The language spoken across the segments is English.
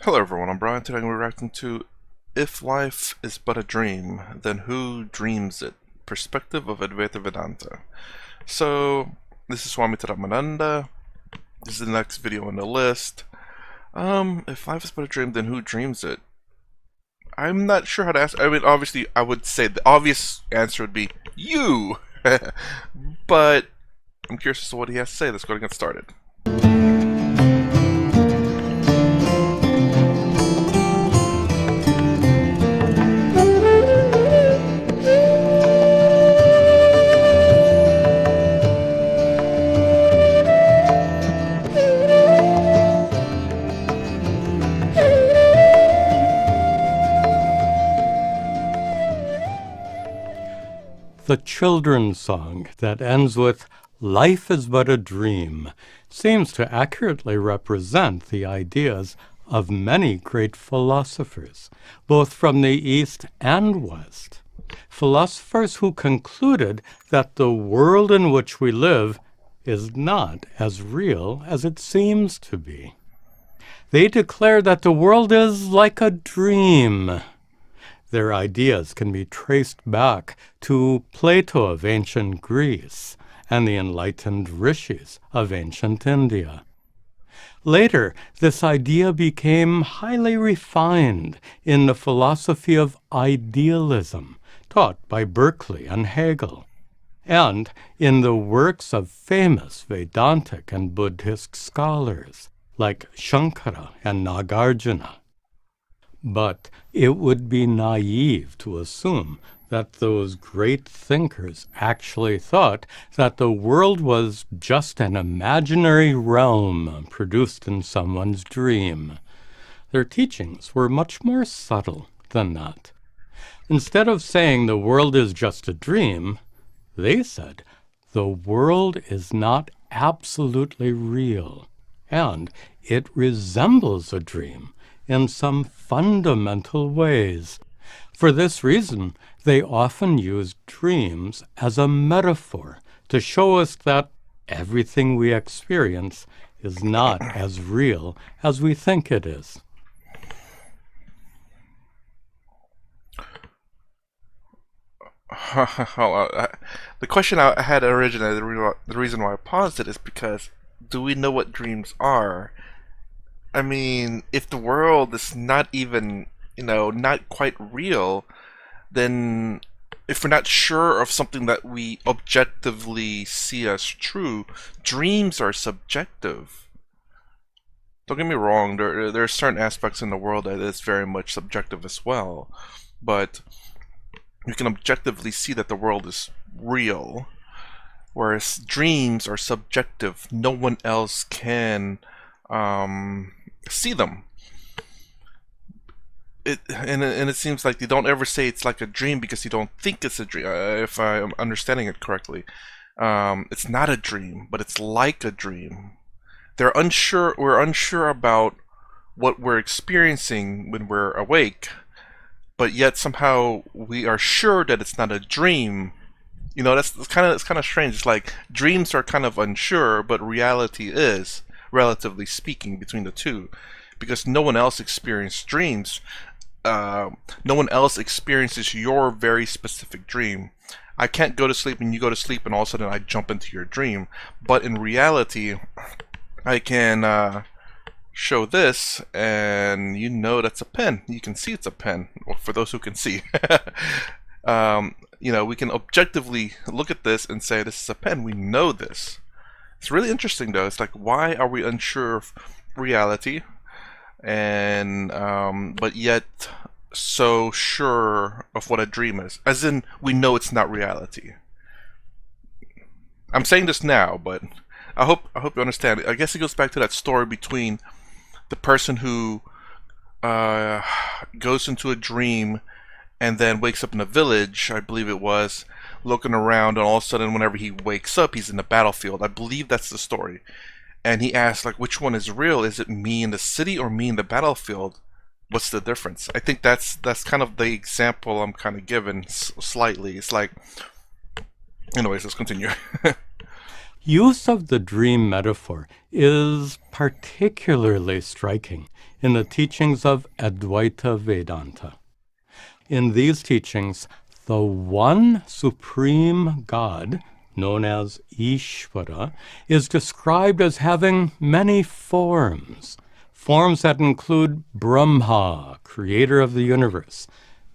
Hello everyone, I'm Brian. Today we're reacting to If Life is But a Dream, Then Who Dreams It? Perspective of Advaita Vedanta. So, this is Swami Tadatmananda. This is the next video on the list. If life is but a dream, then who dreams it? I'm not sure how to ask. I mean, obviously, I would say the obvious answer would be you! But, I'm curious as to what he has to say. Let's go and get started. The children's song that ends with "Life is but a dream" seems to accurately represent the ideas of many great philosophers, both from the East and West. Philosophers who concluded that the world in which we live is not as real as it seems to be. They declare that the world is like a dream. Their ideas can be traced back to Plato of ancient Greece and the enlightened rishis of ancient India. Later, this idea became highly refined in the philosophy of idealism, taught by Berkeley and Hegel, and in the works of famous Vedantic and Buddhist scholars like Shankara and Nagarjuna. But it would be naive to assume that those great thinkers actually thought that the world was just an imaginary realm produced in someone's dream. Their teachings were much more subtle than that. Instead of saying the world is just a dream, they said the world is not absolutely real, and it resembles a dream in some fundamental ways. For this reason, they often use dreams as a metaphor to show us that everything we experience is not as real as we think it is. The question I had originally, the reason why I paused it is because do we know what dreams are? I mean, if the world is not even, not quite real, then if we're not sure of something that we objectively see as true, dreams are subjective. Don't get me wrong, there are certain aspects in the world that is very much subjective as well, but you can objectively see that the world is real, whereas dreams are subjective. No one else can see them. And it seems like they don't ever say it's like a dream because you don't think it's a dream. If I'm understanding it correctly, it's not a dream, but it's like a dream. They're unsure. We're unsure about what we're experiencing when we're awake, but yet somehow we are sure that it's not a dream. That's it's kind of strange. It's like dreams are kind of unsure, but reality is, relatively speaking, between the two, because no one else experienced dreams. No one else experiences your very specific dream. I can't go to sleep and you go to sleep and all of a sudden I jump into your dream. But in reality, I can show this and that's a pen. You can see it's a pen, well, for those who can see. We can objectively look at this and say this is a pen. We know this. It's really interesting though. It's like, why are we unsure of reality, and but yet so sure of what a dream is? As in, we know it's not reality. I'm saying this now, but I hope you understand. I guess it goes back to that story between the person who goes into a dream and then wakes up in a village, I believe it was, looking around, and all of a sudden, whenever he wakes up, he's in the battlefield. I believe that's the story. And he asks, like, which one is real? Is it me in the city or me in the battlefield? What's the difference? I think that's kind of the example I'm kind of given slightly. It's like, anyways, let's continue. Use of the dream metaphor is particularly striking in the teachings of Advaita Vedanta. In these teachings, the one supreme God, known as Ishvara, is described as having many forms that include Brahma, creator of the universe,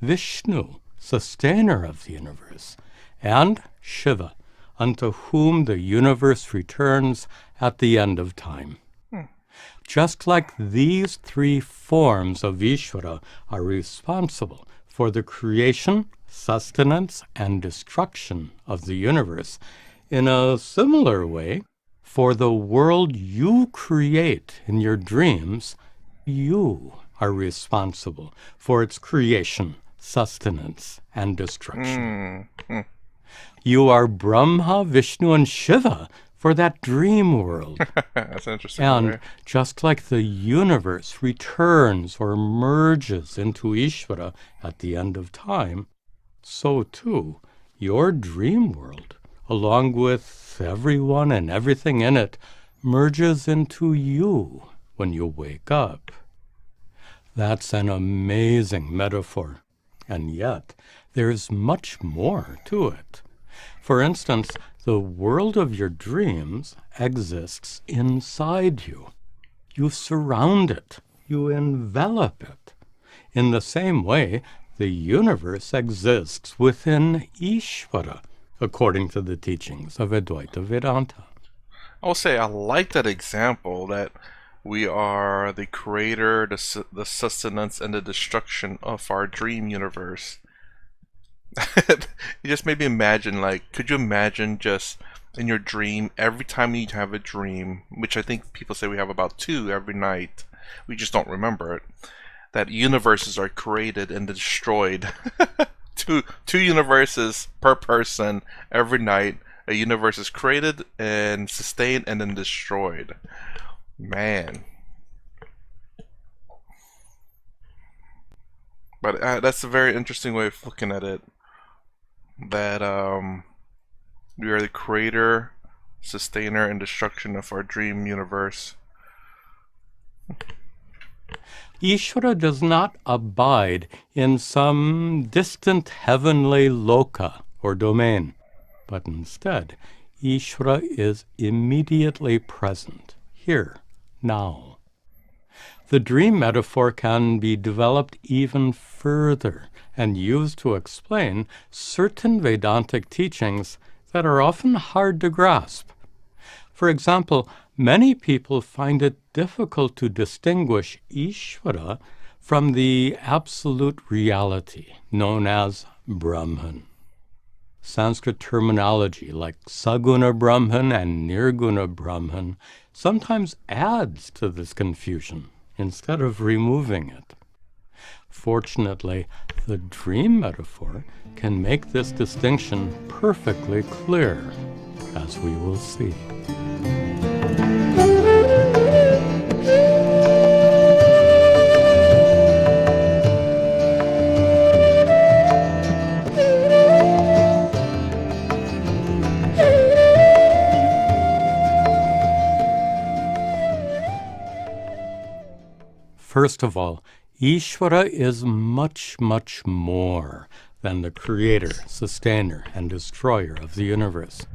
Vishnu, sustainer of the universe, and Shiva, unto whom the universe returns at the end of time. Just like these three forms of Ishvara are responsible for the creation, sustenance, and destruction of the universe, in a similar way, for the world you create in your dreams, you are responsible for its creation, sustenance, and destruction. You are Brahma, Vishnu, and Shiva for that dream world. That's an interesting And way. just like the universe returns or merges into Ishvara at the end of time, so too your dream world, along with everyone and everything in it, merges into you when you wake up. That's an amazing metaphor, and yet there's much more to it. For instance, the world of your dreams exists inside you. You surround it. You envelop it. In the same way, the universe exists within Ishvara, according to the teachings of Advaita Vedanta. I will say I like that example that we are the creator, the sustenance, and the destruction of our dream universe. It just made me imagine, like, could you imagine just in your dream, every time you have a dream, which I think people say we have about two every night, we just don't remember it, that universes are created and destroyed. Two universes per person every night. A universe is created and sustained and then destroyed. Man. But that's a very interesting way of looking at it. That we are the creator, sustainer, and destruction of our dream universe. Ishvara does not abide in some distant heavenly loka or domain, but instead, Ishvara is immediately present, here, now. The dream metaphor can be developed even further and used to explain certain Vedantic teachings that are often hard to grasp. For example, many people find it difficult to distinguish Ishvara from the absolute reality known as Brahman. Sanskrit terminology like Saguna Brahman and Nirguna Brahman sometimes adds to this confusion instead of removing it. Fortunately, the dream metaphor can make this distinction perfectly clear, as we will see. First of all, Ishvara is much, much more than the creator, sustainer, and destroyer of the universe.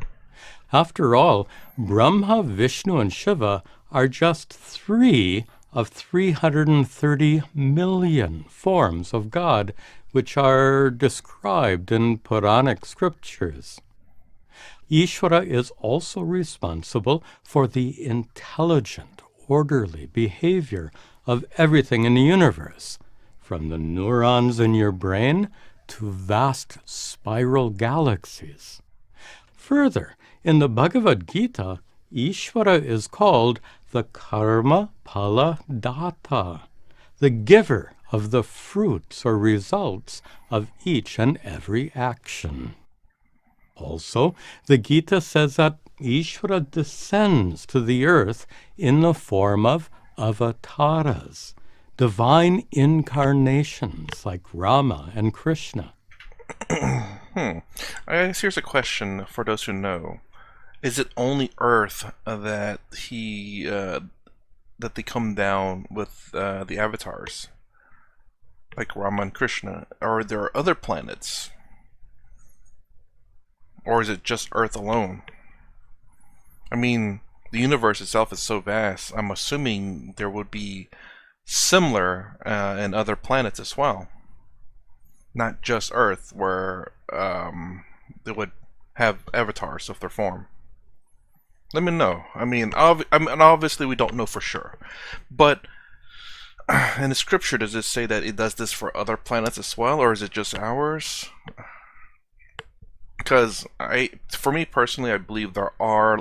After all, Brahma, Vishnu, and Shiva are just 3 of 330 million forms of God which are described in Puranic scriptures. Ishvara is also responsible for the intelligent, orderly behavior of everything in the universe, from the neurons in your brain to vast spiral galaxies. Further, in the Bhagavad Gita, Ishvara is called the Karma Phala Data, the giver of the fruits or results of each and every action. Also, the Gita says that Ishvara descends to the earth in the form of avatars, divine incarnations like Rama and Krishna. I guess here's a question for those who know. Is it only Earth that he that they come down with the avatars, like Rama and Krishna, or are there other planets, or is it just Earth alone? I mean, the universe itself is so vast. I'm assuming there would be similar in other planets as well, not just Earth, where they would have avatars of their form. Let me know. I mean, obviously we don't know for sure, but in the scripture, does it say that it does this for other planets as well, or is it just ours? Because for me personally, I believe there are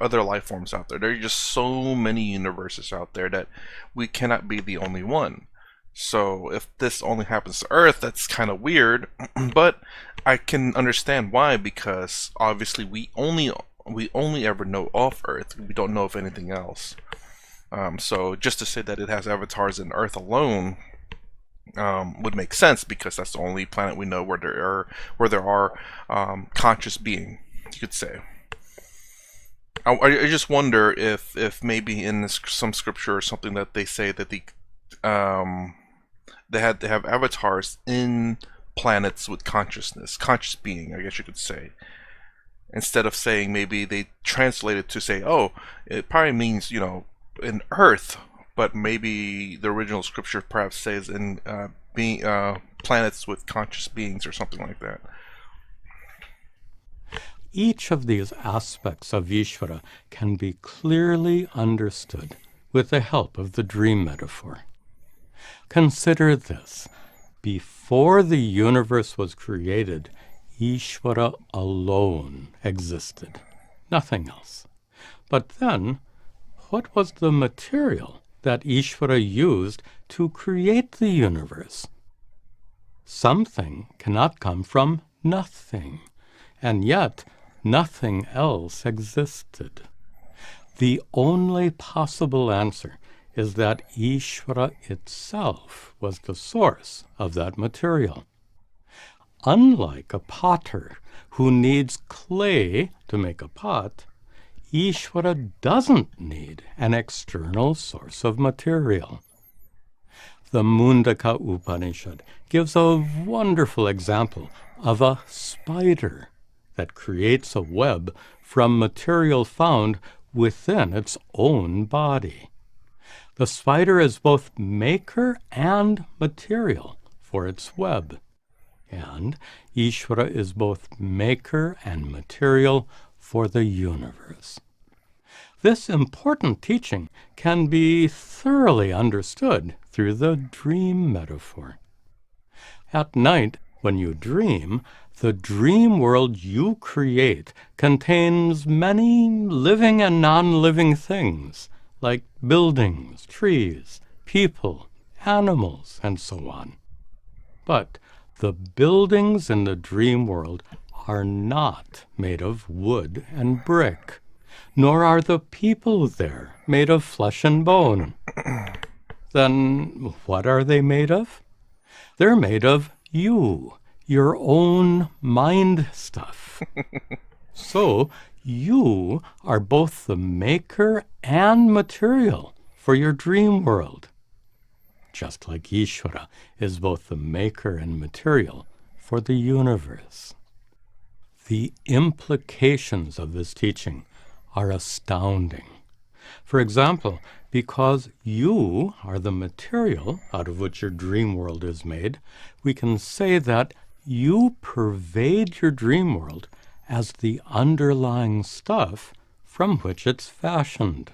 other life forms out there. There are just so many universes out there that we cannot be the only one. So if this only happens to Earth, that's kind of weird. But I can understand why, because obviously we only ever know of Earth. We don't know of anything else. So just to say that it has avatars in Earth alone would make sense, because that's the only planet we know where there are conscious being, you could say. I just wonder if maybe in some scripture or something that they say that um, they have avatars in planets with consciousness, conscious being, I guess you could say. Instead of saying, maybe they translate it to say, oh, it probably means, in Earth, but maybe the original scripture perhaps says in being planets with conscious beings or something like that. Each of these aspects of Ishvara can be clearly understood with the help of the dream metaphor. Consider this. Before the universe was created, Ishvara alone existed, nothing else. But then, what was the material that Ishvara used to create the universe? Something cannot come from nothing, and yet nothing else existed. The only possible answer is that Ishvara itself was the source of that material. Unlike a potter who needs clay to make a pot, Ishvara doesn't need an external source of material. The Mundaka Upanishad gives a wonderful example of a spider that creates a web from material found within its own body. The spider is both maker and material for its web, and Ishvara is both maker and material for the universe. This important teaching can be thoroughly understood through the dream metaphor. At night, when you dream, the dream world you create contains many living and non-living things, like buildings, trees, people, animals, and so on. But the buildings in the dream world are not made of wood and brick, nor are the people there made of flesh and bone. Then what are they made of? They're made of you, your own mind stuff. So you are both the maker and material for your dream world, just like Ishvara is both the maker and material for the universe. The implications of this teaching are astounding. For example, because you are the material out of which your dream world is made, we can say that you pervade your dream world as the underlying stuff from which it's fashioned.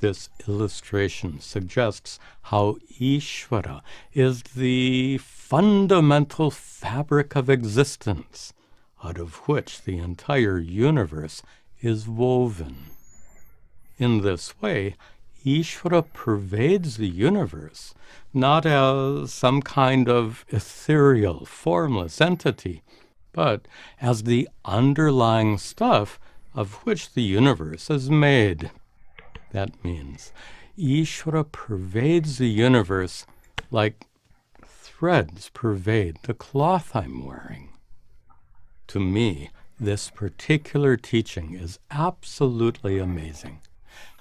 This illustration suggests how Ishvara is the fundamental fabric of existence, out of which the entire universe is woven. In this way, Ishvara pervades the universe, not as some kind of ethereal, formless entity, but as the underlying stuff of which the universe is made. That means Ishvara pervades the universe like threads pervade the cloth I'm wearing. To me, This particular teaching is absolutely amazing.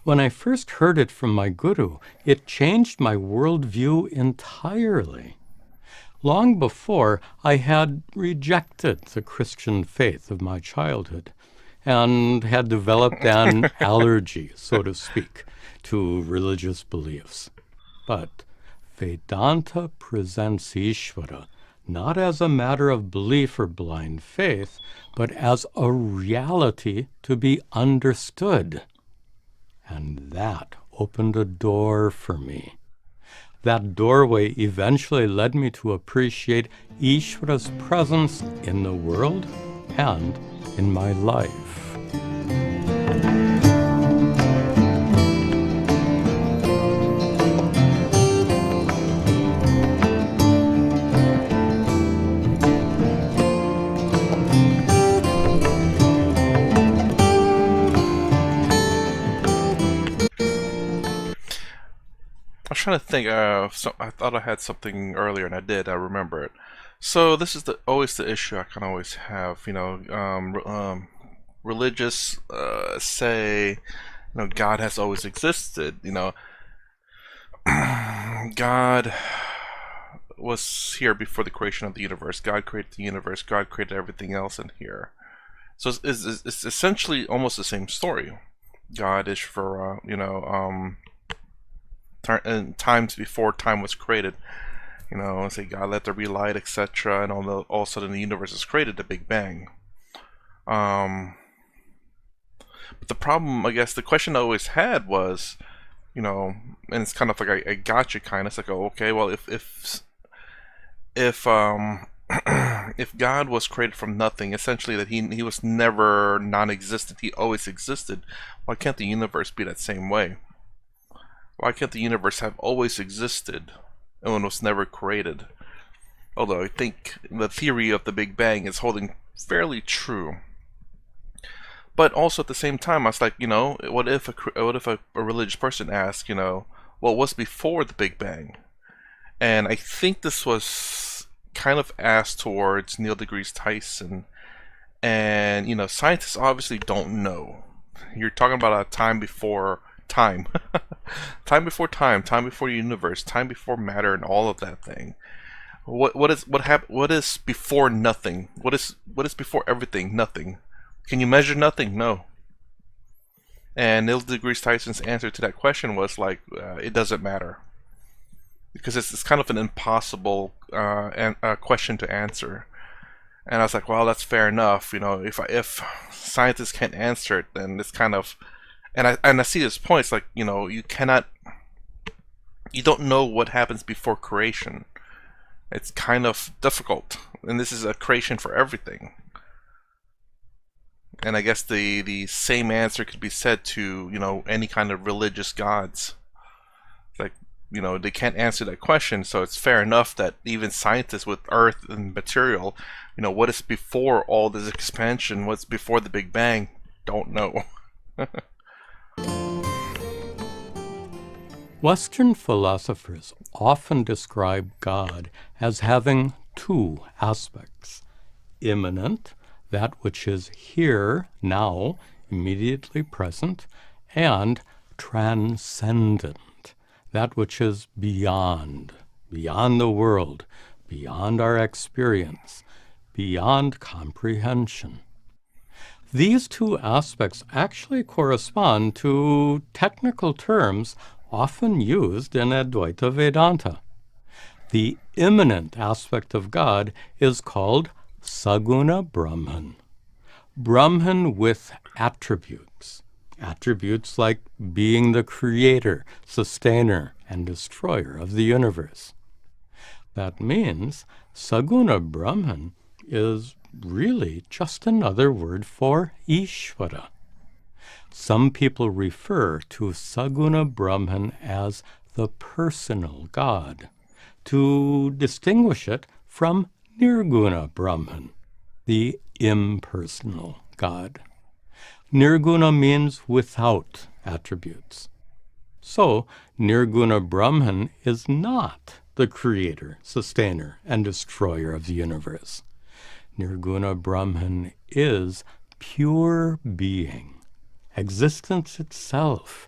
When I first heard it from my guru, it changed my worldview entirely. Long before, I had rejected the Christian faith of my childhood and had developed an allergy, so to speak, to religious beliefs. But Vedanta presents Ishvara not as a matter of belief or blind faith, but as a reality to be understood. And that opened a door for me. That doorway eventually led me to appreciate Ishvara's presence in the world and in my life. I was trying to think. I thought I had something earlier, and I did. I remember it. So this is always the issue I kind of always have. Religious say, God has always existed. God was here before the creation of the universe. God created the universe. God created everything else in here. So it's essentially almost the same story. God is for times before time was created. Say God let there be light, etc., and all of a sudden the universe is created, the Big Bang. But the problem, I guess, the question I always had was, and it's kind of like a gotcha kind. It's like, oh, okay, well, if if God was created from nothing, essentially that he was never non-existent, he always existed. Why can't the universe be that same way? Why can't the universe have always existed and was never created? Although I think the theory of the Big Bang is holding fairly true. But also at the same time, I was like, what if a religious person asked, what was before the Big Bang? And I think this was kind of asked towards Neil deGrasse Tyson. And, scientists obviously don't know. You're talking about a time before time. Time before time, time before the universe, time before matter, and all of that thing. What is before nothing? What is before everything? Nothing. Can you measure nothing? No. And Neil deGrasse Tyson's answer to that question was like, it doesn't matter, because it's kind of an impossible question to answer. And I was like, well, that's fair enough. If scientists can't answer it, then it's kind of, and I see this point. It's like, you don't know what happens before creation. It's kind of difficult, and this is a creation for everything. And I guess the same answer could be said to any kind of religious gods. Like, they can't answer that question, so it's fair enough that even scientists with Earth and material, what is before all this expansion, what's before the Big Bang, don't know. Western philosophers often describe God as having two aspects: immanent, that which is here, now, immediately present, and transcendent, that which is beyond the world, beyond our experience, beyond comprehension. These two aspects actually correspond to technical terms often used in Advaita Vedanta. The immanent aspect of God is called Saguna Brahman. Brahman with attributes. Attributes like being the creator, sustainer, and destroyer of the universe. That means Saguna Brahman is really just another word for Ishvara. Some people refer to Saguna Brahman as the personal God, to distinguish it from Nirguna Brahman, the impersonal God. Nirguna means without attributes. So, Nirguna Brahman is not the creator, sustainer, and destroyer of the universe. Nirguna Brahman is pure being, existence itself,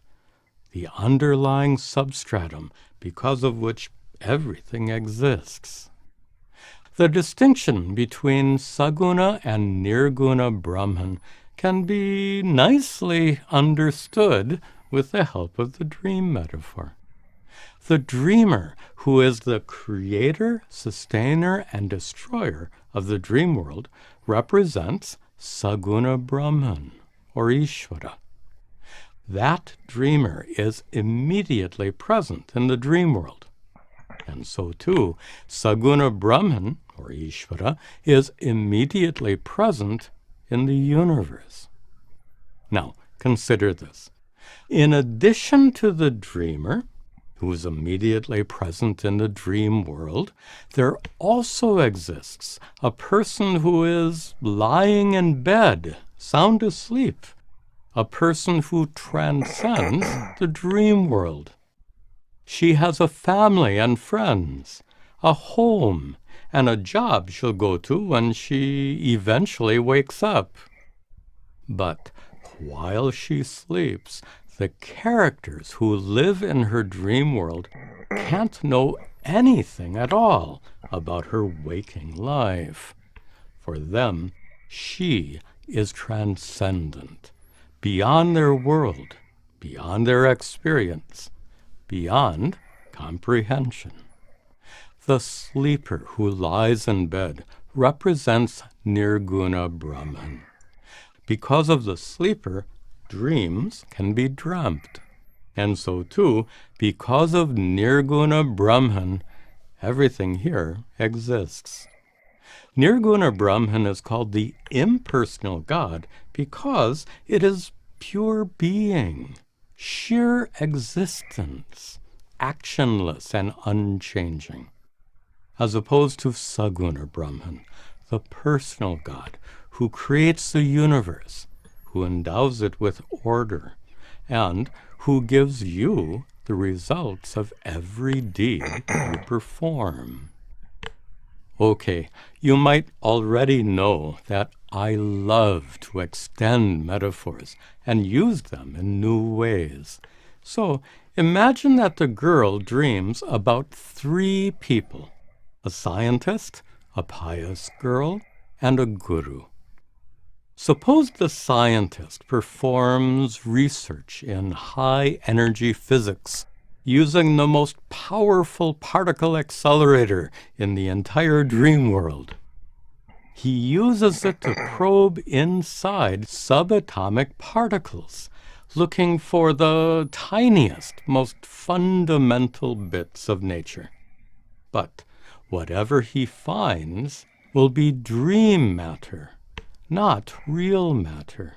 the underlying substratum because of which everything exists. The distinction between Saguna and Nirguna Brahman can be nicely understood with the help of the dream metaphor. The dreamer, who is the creator, sustainer, and destroyer of the dream world, represents Saguna Brahman, or Ishvara. That dreamer is immediately present in the dream world. And so too, Saguna Brahman, or Ishvara, is immediately present in the universe. Now, consider this. In addition to the dreamer, who is immediately present in the dream world, there also exists a person who is lying in bed, sound asleep, a person who transcends the dream world. She has a family and friends, a home, and a job she'll go to when she eventually wakes up. But while she sleeps, the characters who live in her dream world can't know anything at all about her waking life. For them, she is transcendent, beyond their world, beyond their experience, beyond comprehension. The sleeper who lies in bed represents Nirguna Brahman. Because of the sleeper, dreams can be dreamt. And so too, because of Nirguna Brahman, everything here exists. Nirguna Brahman is called the impersonal God because it is pure being, sheer existence, actionless and unchanging, as opposed to Saguna Brahman, the personal God who creates the universe, who endows it with order, and who gives you the results of every deed you perform. Okay, you might already know that I love to extend metaphors and use them in new ways. So imagine that the girl dreams about 3 people: a scientist, a pious girl, and a guru. Suppose the scientist performs research in high-energy physics using the most powerful particle accelerator in the entire dream world. He uses it to probe inside subatomic particles, looking for the tiniest, most fundamental bits of nature. But whatever he finds will be dream matter, not real matter.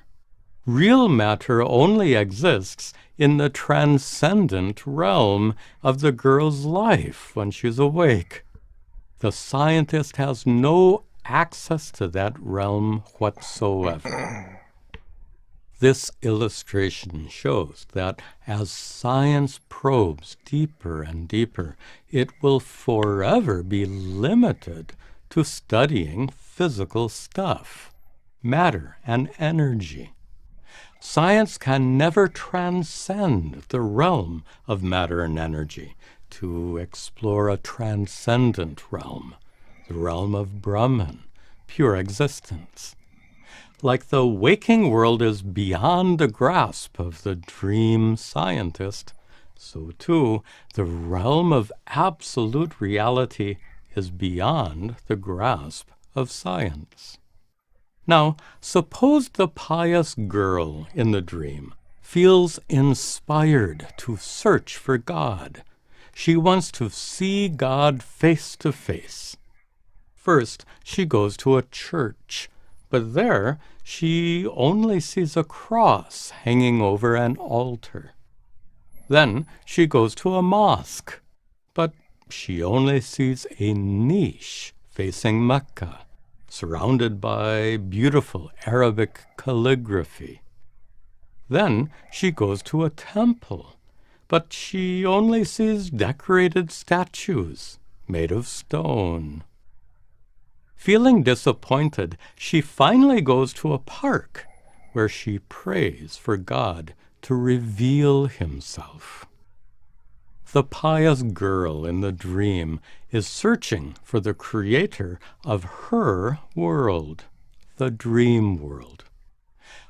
Real matter only exists in the transcendent realm of the girl's life when she's awake. The scientist has no access to that realm whatsoever. This illustration shows that as science probes deeper and deeper, it will forever be limited to studying physical stuff, matter and energy. Science can never transcend the realm of matter and energy to explore a transcendent realm, the realm of Brahman, pure existence. Like the waking world is beyond the grasp of the dream scientist, so too the realm of absolute reality is beyond the grasp of science. Now, suppose the pious girl in the dream feels inspired to search for God. She wants to see God face to face. First, she goes to a church, but there she only sees a cross hanging over an altar. Then she goes to a mosque, but she only sees a niche facing Mecca, surrounded by beautiful Arabic calligraphy. Then she goes to a temple, but she only sees decorated statues made of stone. Feeling disappointed, she finally goes to a park where she prays for God to reveal himself. The pious girl in the dream is searching for the creator of her world, the dream world.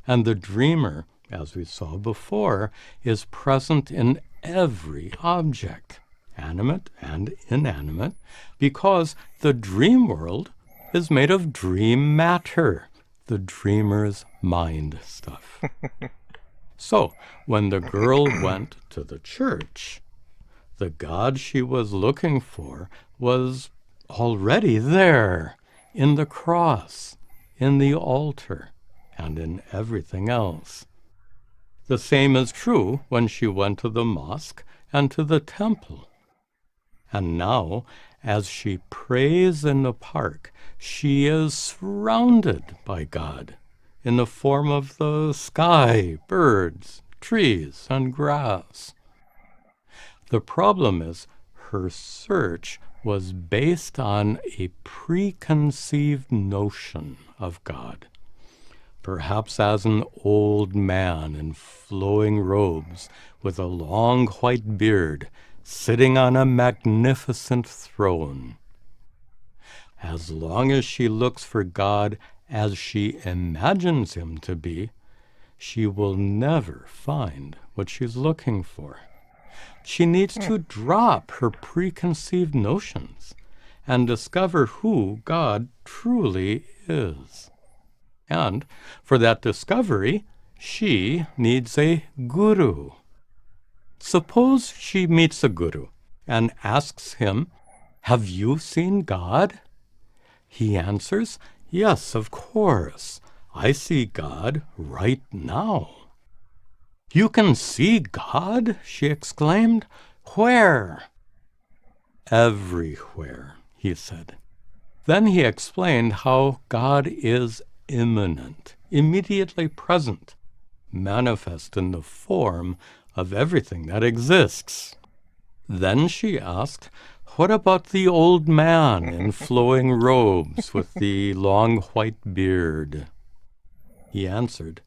And the dreamer, as we saw before, is present in every object, animate and inanimate, because the dream world is made of dream matter, the dreamer's mind stuff. So, when the girl went to the church, the God she was looking for was already there, in the cross, in the altar, and in everything else. The same is true when she went to the mosque and to the temple. And now, as she prays in the park, she is surrounded by God in the form of the sky, birds, trees, and grass. The problem is her search was based on a preconceived notion of God, perhaps as an old man in flowing robes with a long white beard sitting on a magnificent throne. As long as she looks for God as she imagines him to be, she will never find what she's looking for. She needs to drop her preconceived notions and discover who God truly is. And for that discovery, she needs a guru. Suppose she meets a guru and asks him, "Have you seen God?" He answers, "Yes, of course. I see God right now." "You can see God?" she exclaimed. "Where?" "Everywhere," he said. Then he explained how God is immanent, immediately present, manifest in the form of everything that exists. Then she asked, "What about the old man in flowing robes with the long white beard?" He answered,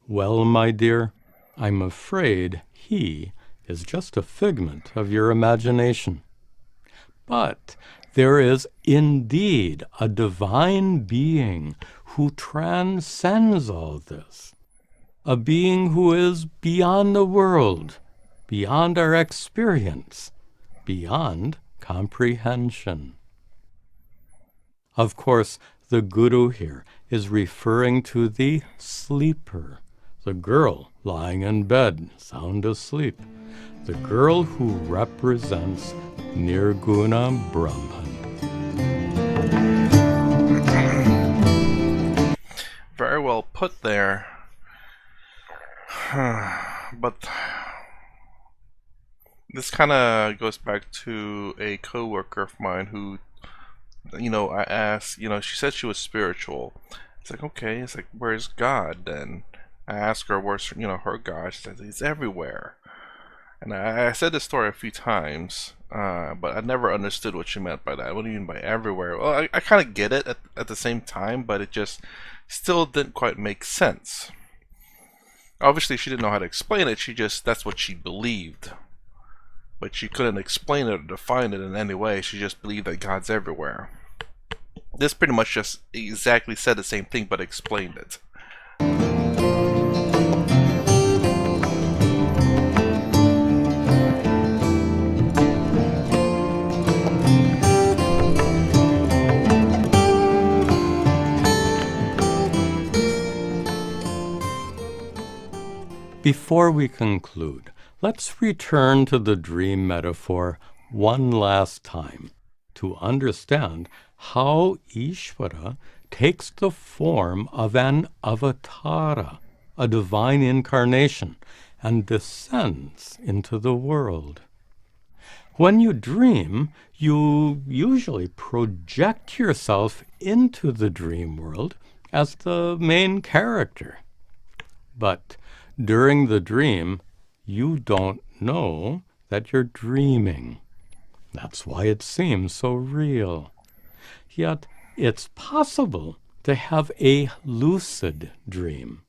"Well, my dear, I'm afraid he is just a figment of your imagination. But there is indeed a divine being who transcends all this, a being who is beyond the world, beyond our experience, beyond comprehension." Of course, the guru here is referring to the sleeper, the girl lying in bed, sound asleep, the girl who represents Nirguna Brahman. Very well put there. But this kind of goes back to a coworker of mine who, I asked, she said she was spiritual. It's like, okay, it's like, where's God then? I asked her where's, her God. She says he's everywhere. And I said this story a few times, but I never understood what she meant by that. What do you mean by everywhere? Well, I kind of get it at the same time, but it just still didn't quite make sense. Obviously, she didn't know how to explain it. That's what she believed. But she couldn't explain it or define it in any way. She just believed that God's everywhere. This pretty much just exactly said the same thing, but explained it. Before we conclude, let's return to the dream metaphor one last time to understand how Ishvara takes the form of an avatara, a divine incarnation, and descends into the world. When you dream, you usually project yourself into the dream world as the main character. But during the dream, you don't know that you're dreaming. That's why it seems so real. Yet, It's possible to have a lucid dream,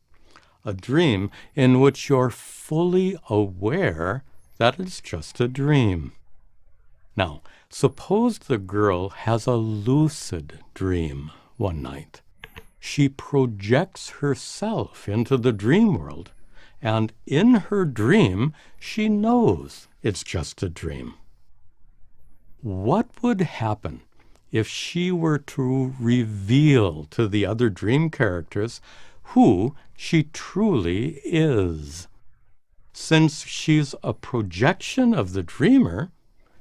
a dream in which you're fully aware that it's just a dream. Now, suppose the girl has a lucid dream one night. She projects herself into the dream world, and in her dream, she knows it's just a dream. What would happen if she were to reveal to the other dream characters who she truly is? Since she's a projection of the dreamer,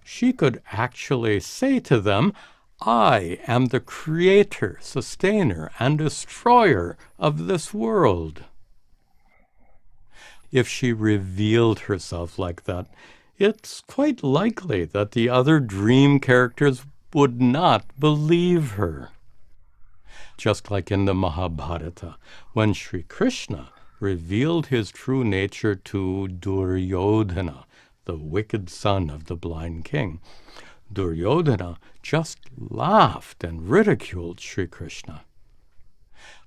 she could actually say to them, I am the creator, sustainer, and destroyer of this world. If she revealed herself like that, it's quite likely that the other dream characters would not believe her. Just like in the Mahabharata, when Sri Krishna revealed his true nature to Duryodhana, the wicked son of the blind king, Duryodhana just laughed and ridiculed Sri Krishna.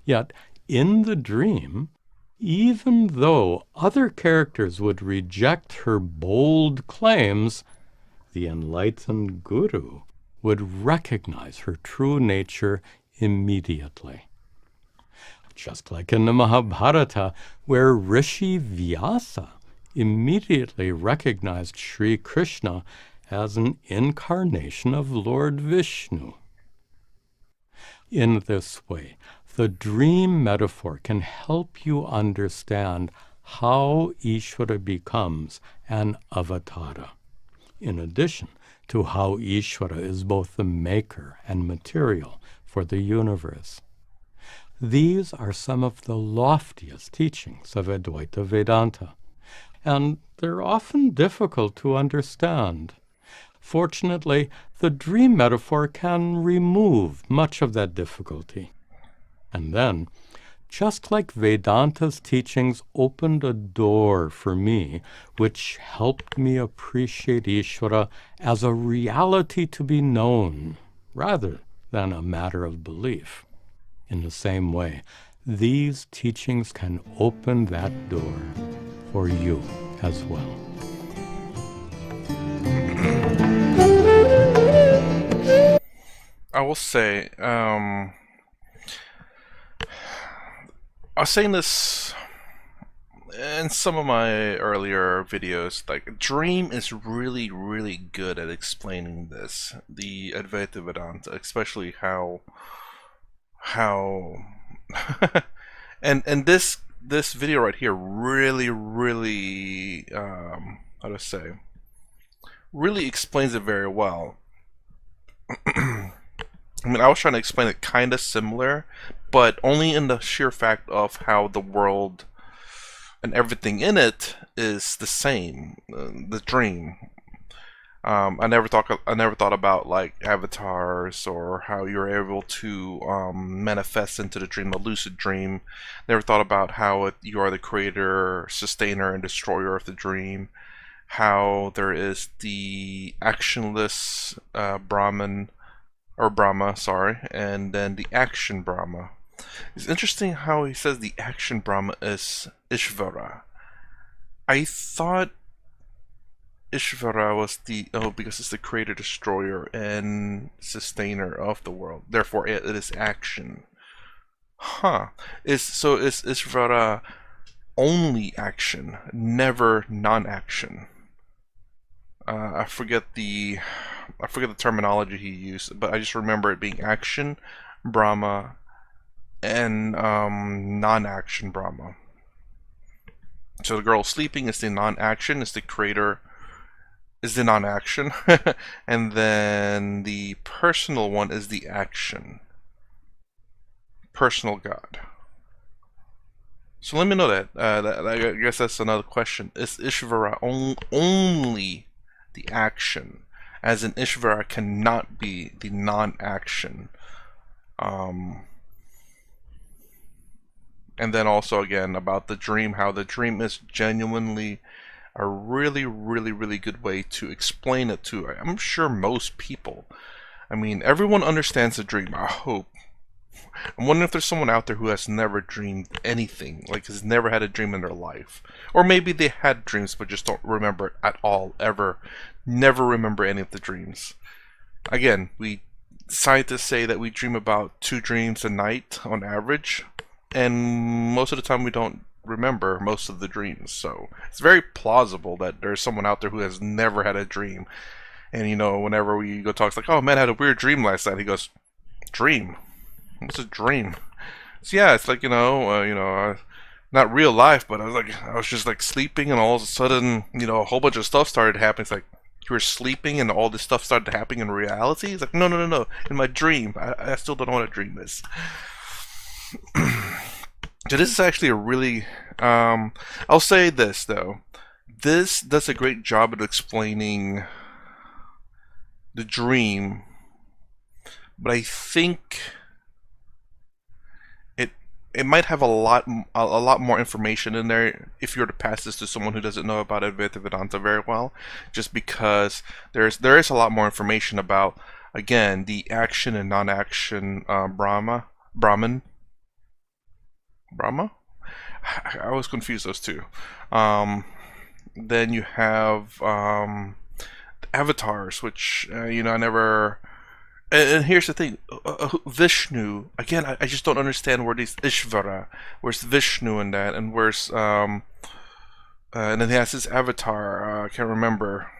Yet, in the dream, even though other characters would reject her bold claims, the enlightened guru would recognize her true nature immediately. Just like in the Mahabharata, where Rishi Vyasa immediately recognized Sri Krishna as an incarnation of Lord Vishnu. In this way, the dream metaphor can help you understand how Ishvara becomes an avatara, in addition to how Ishvara is both the maker and material for the universe. These are some of the loftiest teachings of Advaita Vedanta, and they're often difficult to understand. Fortunately, the dream metaphor can remove much of that difficulty. And then, just like Vedanta's teachings opened a door for me, which helped me appreciate Ishvara as a reality to be known, rather than a matter of belief. In the same way, these teachings can open that door for you as well. I will say, I was saying this in some of my earlier videos, like Dream is really, really good at explaining this, the Advaita Vedanta, especially how and this video right here really how to say, really explains it very well. I mean, I was trying to explain it kind of similar, but only in the sheer fact of how the world and everything in it is the same, the dream. I never thought about like avatars or how you're able to manifest into the dream, a lucid dream. Never thought about how you are the creator, sustainer, and destroyer of the dream. How there is the actionless Brahman or Brahma, sorry, and then the action Brahma. It's interesting how he says the action Brahma is Ishvara. I thought Ishvara was because it's the creator, destroyer, and sustainer of the world. Therefore, it is action. Huh. Is Ishvara only action, never non-action? I forget the terminology he used, but I just remember it being action, Brahma, and non-action Brahma. So the girl sleeping is the non-action, is the creator is the non-action, and then the personal one is the action. Personal God. So let me know that. I guess that's another question. Is Ishvara only the action? As in, Ishvara cannot be the non-action. And then also again about the dream, how the dream is genuinely a really good way to explain it to, I'm sure, most people. I mean, everyone understands a dream, I hope. I'm wondering if there's someone out there who has never dreamed anything, like has never had a dream in their life. Or maybe they had dreams but just don't remember it at all, ever. Never remember any of the dreams. Again, scientists say that we dream about 2 dreams a night on average, and most of the time we don't remember most of the dreams. So it's very plausible that there's someone out there who has never had a dream. And whenever we go talk, it's like, oh man, I had a weird dream last night. He goes, dream? What's a dream? So yeah, it's like not real life, but I was just like sleeping, and all of a sudden, a whole bunch of stuff started happening. It's like you were sleeping, and all this stuff started happening in reality. It's like no, no, no, no. In my dream, I still don't know what a dream is. So this is actually a really, I'll say this though. This does a great job at explaining the dream, but I think it might have a lot more information in there if you were to pass this to someone who doesn't know about Advaita Vedanta very well, just because there is a lot more information about, again, the action and non-action Brahman. I was confused those two. Then you have avatars, which I never. And here's the thing, Vishnu. Again, I just don't understand where these Ishvara. Where's Vishnu in that, and where's and then he has his avatar. I can't remember.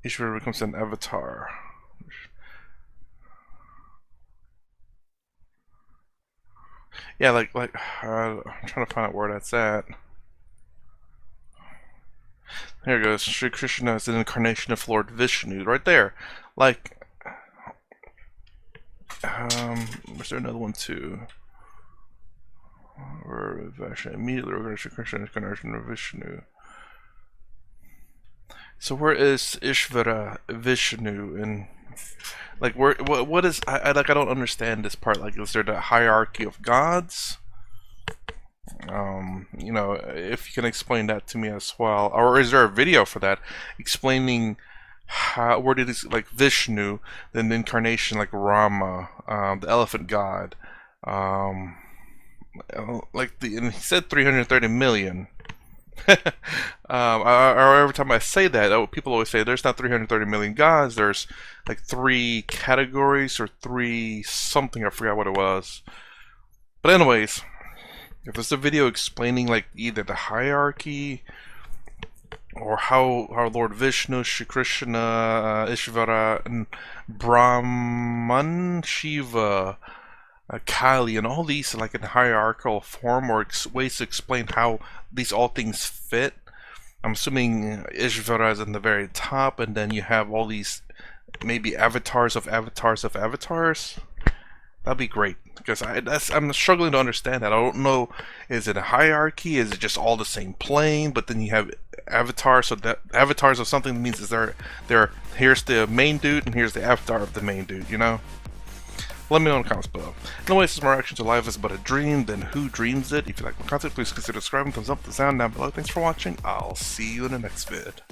Ishvara becomes an avatar. Yeah, I'm trying to find out where that's at. Here it goes. Sri Krishna is an incarnation of Lord Vishnu, right there. Like, was there another one too? Or immediately we're going to Sri Krishna incarnation of Vishnu. So where is Ishvara Vishnu and like what is I don't understand this part. Like, is there the hierarchy of gods? If you can explain that to me as well, or is there a video for that explaining where did this, like Vishnu, then the incarnation like Rama, the elephant god, and he said 330 million. Every time I say that, people always say there's not 330 million gods. There's like 3 categories or 3 something. I forgot what it was. But anyways, if there's a video explaining like either the hierarchy or how Lord Vishnu, Shri Krishna, Ishvara, and Brahman, Shiva, Kali, and all these like in hierarchical form, or ways to explain how these all things fit. I'm assuming Ishvara is in the very top, and then you have all these maybe avatars of avatars of avatars. That'd be great, because I'm struggling to understand that. I don't know, is it a hierarchy? Is it just all the same plane? But then you have avatars, so that avatars of something means is there here's the main dude and here's the avatar of the main dude, Let me know in the comments below. Anyways, this is my reaction to Life is But a Dream, then who dreams it? If you like my content, please consider subscribing, thumbs up, the sound down below. Thanks for watching. I'll see you in the next vid.